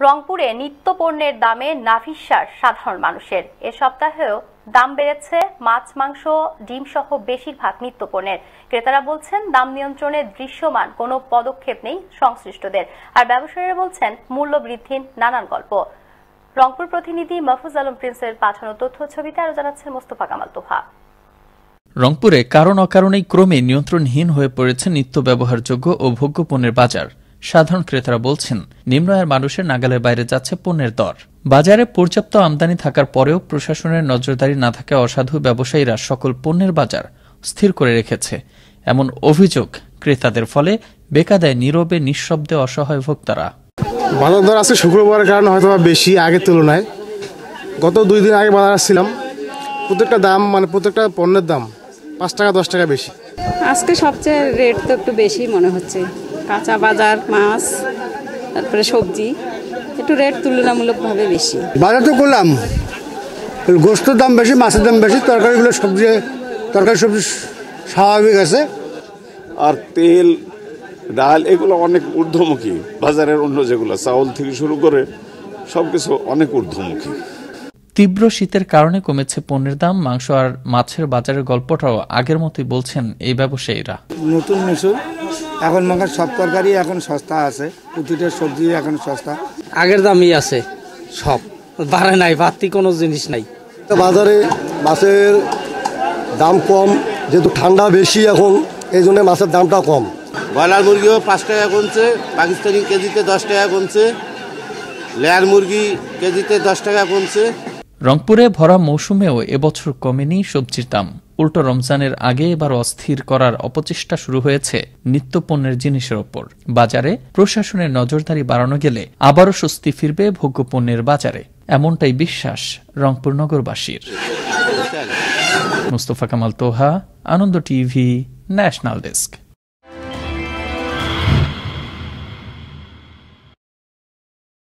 রংপুরে নিত্যপণ্যের দামে নাভিশ্বাস সাধারণ মানুষের। এ সপ্তাহেও দাম বেড়েছে মাছ, মাংস, ডিম সহ বেশিরভাগ নিত্যপণ্যের। ক্রেতারা বলছেন দাম নিয়ন্ত্রণে দৃশ্যমান কোনো পদক্ষেপ নেই সংশ্লিষ্টদের, আর ব্যবসায়ীরা বলছেন মূল্য বৃদ্ধির নানান গল্প। রংপুর প্রতিনিধি মাহফুজ আলম প্রিন্সের পাঠানো তথ্য ছবিতে আরো জানাচ্ছেন মোস্তফা কামাল তোহা। রংপুরে কারণ অকারণেই ক্রমে নিয়ন্ত্রণহীন হয়ে পড়েছে নিত্য ব্যবহারযোগ্য ও ভোগ্য পণ্যের বাজার। সাধারণ ক্রেতারা বলছেন নিম্ন আয়ের মানুষের নাগালের বাইরে যাচ্ছে পণ্যের দর। বাজারে পর্যাপ্ত আমদানি থাকার পরেও প্রশাসনের নজরদারি না থাকায় অসাধু ব্যবসায়ীরা সকল পণ্যের বাজার স্থির করে রেখেছে এমন অভিযোগ ক্রেতাদের, ফলে বেকায়দায় নীরবে নিঃশব্দে অসহায় ভোক্তারা। বাজার দর আছে শুক্রবারের কারণে হয়তো বেশি আগের তুলনায়। গত 2 দিন আগে বাজার আসছিলাম, প্রত্যেকটা দাম প্রত্যেকটা পণ্যের দাম 5 টাকা 10 টাকা বেশি। আজকে সবচেয়ে রেট তো একটু বেশি মনে হচ্ছে। কাঁচা বাজার, মাছ, তারপরে সবজি একটু রেট তুলনামূলকভাবে বেশি। বাজার তো করলাম, গোস্তের দাম বেশি, মাছের দাম বেশি, তরকারি সবজি স্বাভাবিক আছে। আর তেল, ডাল এগুলো অনেক ঊর্ধ্বমুখী। বাজারের অন্য যেগুলো চাউল থেকে শুরু করে সবকিছু অনেক ঊর্ধ্বমুখী। তীব্র শীতের কারণে কমেছে পণ্যের দাম। মাংস আর মাছের বাজারের গল্পটাও আগের মতোই বলছেন এই ব্যবসায়ীরা। নতুন মিশুর এখন মাংস সব তরকারি এখন সস্তা আছে, প্রতিটা সবজি এখন সস্তা। আগের দামই আছে, সব বাড়ে নাই, বাড়তি কোনো জিনিস নাই। বাজারে মাছের দাম কম, যেহেতু ঠান্ডা বেশি এখন, এই জন্য মাছের দামটা কম। ব্রয়লার মুরগিও 5 টাকা কমছে, পাকিস্তানি কেজিতে 10 টাকা কমছে, লেয়ার মুরগি কেজিতে 10 টাকা কমছে। রংপুরে ভরা মৌসুমেও এবছর কমেনি সবজির দাম। উল্টো রমজানের আগে এবার অস্থির করার অপচেষ্টা শুরু হয়েছে নিত্যপণ্যের জিনিসের ওপর। বাজারে প্রশাসনের নজরদারি বাড়ানো গেলে আবারও স্বস্তি ফিরবে ভোগ্য পণ্যের বাজারে, এমনটাই বিশ্বাস রংপুর নগরবাসীর। মোস্তফা কামাল তোহা, আনন্দ টিভি, ন্যাশনাল ডেস্ক।